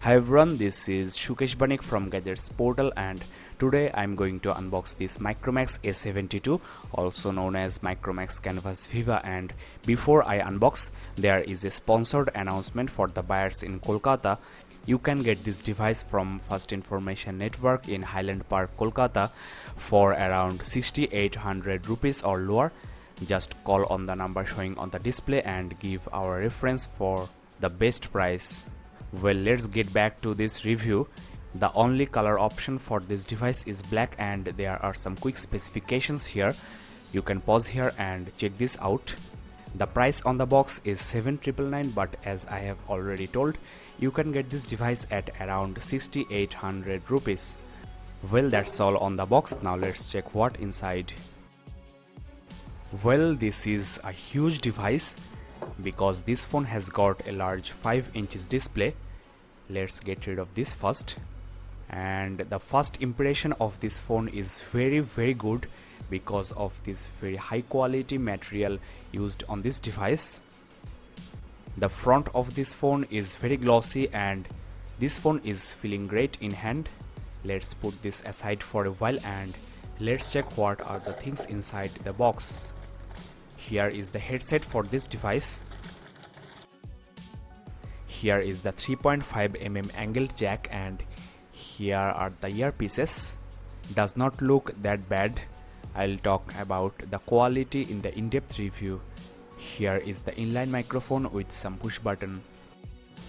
Hi everyone, this is Shukesh Banik from Gadgets Portal, and today I'm going to unbox this Micromax A72, also known as Micromax Canvas Viva. And before I unbox, there is a sponsored announcement for the buyers in Kolkata. You can get this device from First Information Network in Highland Park, Kolkata for around 6800 rupees or lower. Just call on the number showing on the display and give our reference for the best price. Well, let's get back to this review. The only color option for this device is black, and there are some quick specifications here. You can pause here and check this out. The price on the box is 7,999, but as I have already told, you can get this device at around 6800 rupees. Well, that's all on the box. Now let's check what inside. Well, this is a huge device because this phone has got a large 5 inches display. Let's get rid of this first. And the first impression of this phone is very good because of this very high quality material used on this device. The front of this phone is very glossy and this phone is feeling great in hand. Let's put this aside for a while and let's check what are the things inside the box. Here is the headset for this device. Here is the 3.5mm angled jack, and here are the earpieces. Does not look that bad. I'll talk about the quality in the in-depth review. Here is the inline microphone with some push button.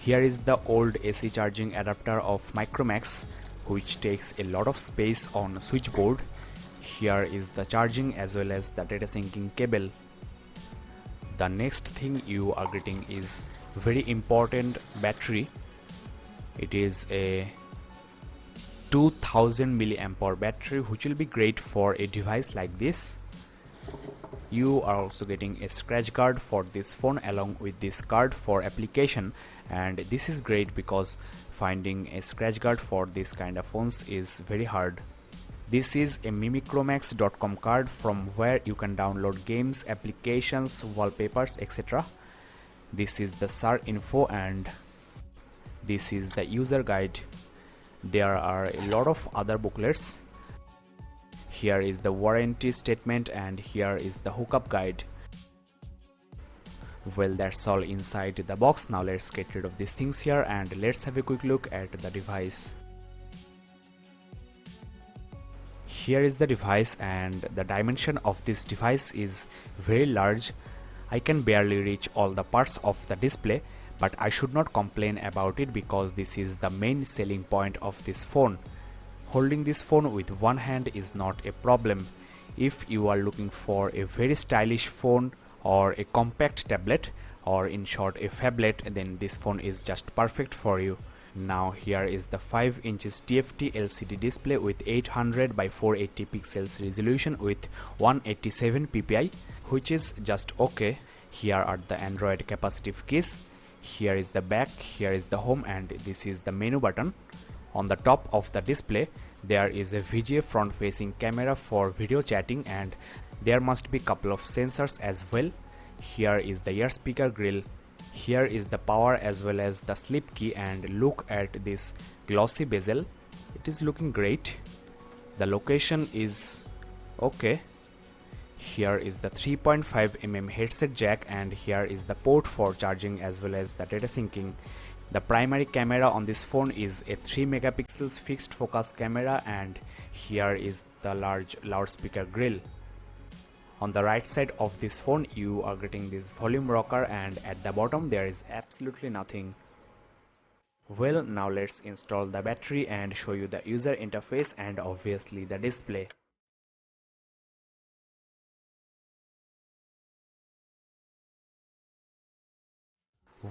Here is the old AC charging adapter of Micromax, which takes a lot of space on switchboard. Here is the charging as well as the data syncing cable. The next thing you are getting is very important battery. It is a 2000 mAh battery, which will be great for a device like this. You are also getting a scratch guard for this phone along with this card for application, and this is great because finding a scratch guard for this kind of phones is very hard. This is a micromax.com card from where you can download games, applications, wallpapers, etc. This is the SAR info and this is the user guide. There are a lot of other booklets. Here is the warranty statement and here is the hookup guide. Well, that's all inside the box. Now let's get rid of these things here and let's have a quick look at the device. Here is the device, and the dimension of this device is very large. I can barely reach all the parts of the display, but I should not complain about it because this is the main selling point of this phone. Holding this phone with one hand is not a problem. If you are looking for a very stylish phone or a compact tablet, or in short a phablet, then this phone is just perfect for you. Now here is the 5 inches TFT LCD display with 800 by 480 pixels resolution with 187 ppi, which is just okay. Here are the Android capacitive keys. Here is the back, here is the home, and this is the menu button. On the top of the display there is a VGA front facing camera for video chatting, and there must be couple of sensors as well. Here is the ear speaker grill. Here is the power as well as the sleep key, and look at this glossy bezel. It is looking great. The location is okay. Here is the 3.5mm headset jack, and here is the port for charging as well as the data syncing. The primary camera on this phone is a 3 megapixels fixed focus camera, and here is the large loudspeaker grill. On the right side of this phone you are getting this volume rocker, and at the bottom there is absolutely nothing. Well, now let's install the battery and show you the user interface and obviously the display.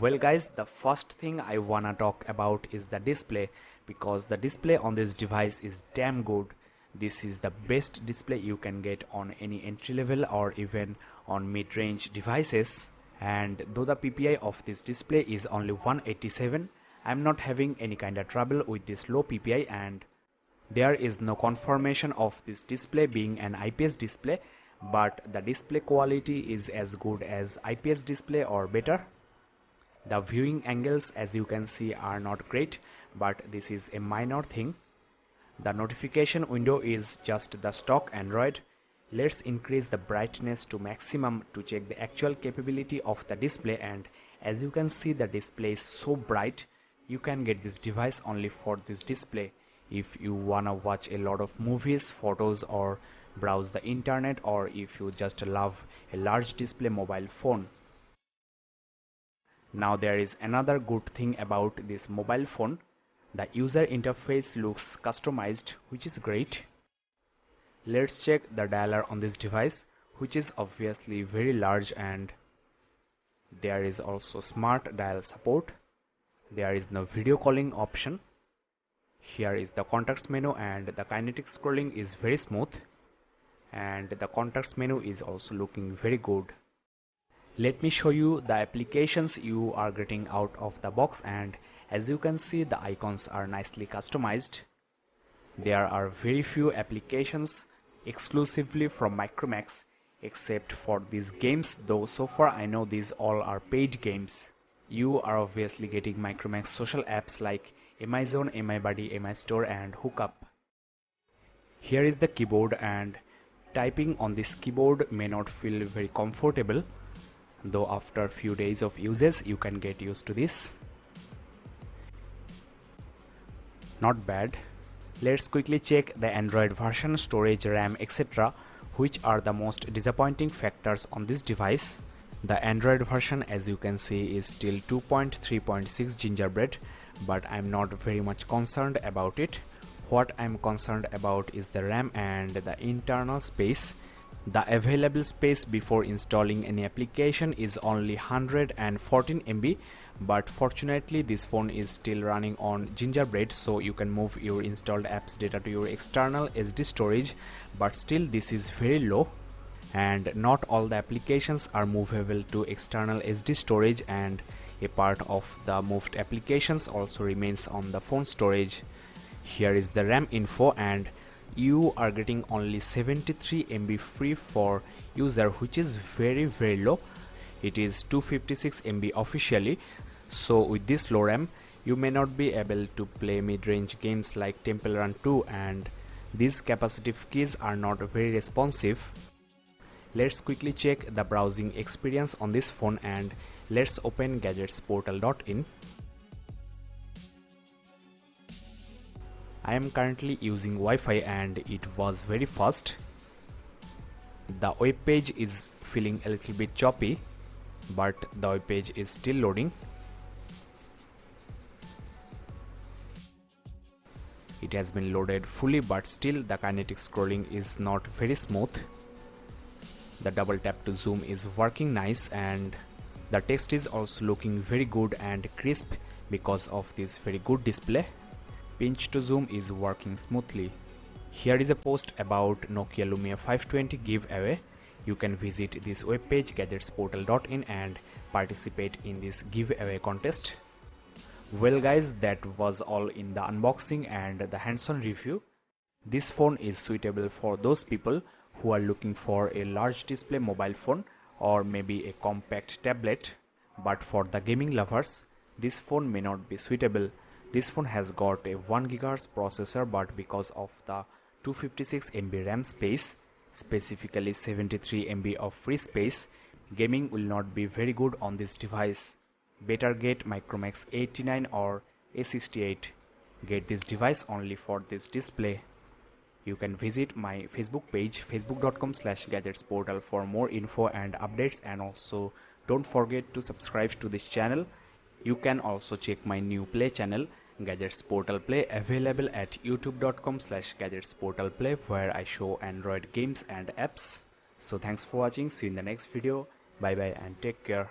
Well guys, the first thing I wanna talk about is the display, because the display on this device is damn good. This is the best display you can get on any entry level or even on mid-range devices. And though the PPI of this display is only 187, I'm not having any kind of trouble with this low PPI, and there is no confirmation of this display being an IPS display, but the display quality is as good as IPS display or better. The viewing angles, as you can see, are not great, but this is a minor thing. The notification window is just the stock Android. Let's increase the brightness to maximum to check the actual capability of the display, and as you can see, the display is so bright. You can get this device only for this display. If you wanna watch a lot of movies, photos, or browse the internet, or if you just love a large display mobile phone. Now there is another good thing about this mobile phone. The user interface looks customized, which is great. Let's check the dialer on this device, which is obviously very large, and there is also smart dial support. There is no video calling option. Here is the contacts menu, and the kinetic scrolling is very smooth, and the contacts menu is also looking very good. Let me show you the applications you are getting out of the box, and as you can see, the icons are nicely customized. There are very few applications exclusively from Micromax except for these games, though so far I know these all are paid games. You are obviously getting Micromax social apps like Amazon, MyBuddy, MyStore, and Hookup. Here is the keyboard, and typing on this keyboard may not feel very comfortable, though after a few days of usage you can get used to this. Not bad. Let's quickly check the Android version, storage, RAM, etc., which are the most disappointing factors on this device. The Android version, as you can see, is still 2.3.6 gingerbread, but I'm not very much concerned about it. What I'm concerned about is the RAM and the internal space. The available space before installing any application is only 114 MB, but fortunately this phone is still running on Gingerbread, so you can move your installed apps data to your external SD storage, but still this is very low, and not all the applications are movable to external SD storage, and a part of the moved applications also remains on the phone storage. Here is the RAM info, and you are getting only 73 MB free for user, which is very low. It is 256 MB officially, so with this low RAM you may not be able to play mid-range games like Temple Run 2, and these capacitive keys are not very responsive. Let's quickly check the browsing experience on this phone, and let's open gadgetsportal.in. I am currently using Wi-Fi and it was very fast. The web page is feeling a little bit choppy, but the web page is still loading. It has been loaded fully, but still the kinetic scrolling is not very smooth. The double tap to zoom is working nice, and the text is also looking very good and crisp because of this very good display. Pinch to zoom is working smoothly. Here is a post about Nokia Lumia 520 giveaway. You can visit this webpage gadgetsportal.in and participate in this giveaway contest. Well guys, that was all in the unboxing and the hands-on review. This phone is suitable for those people who are looking for a large display mobile phone or maybe a compact tablet, but for the gaming lovers, this phone may not be suitable. This phone has got a 1 GHz processor, but because of the 256 MB RAM space, specifically 73 MB of free space, gaming will not be very good on this device. Better get Micromax A89 or A68. Get this device only for this display. You can visit my Facebook page facebook.com/gadgetsportal for more info and updates, and also don't forget to subscribe to this channel. You can also check my new Play channel, Gadgets Portal Play, available at youtube.com/gadgetsportalplay, where I show Android games and apps. So thanks for watching. See you in the next video. Bye bye and take care.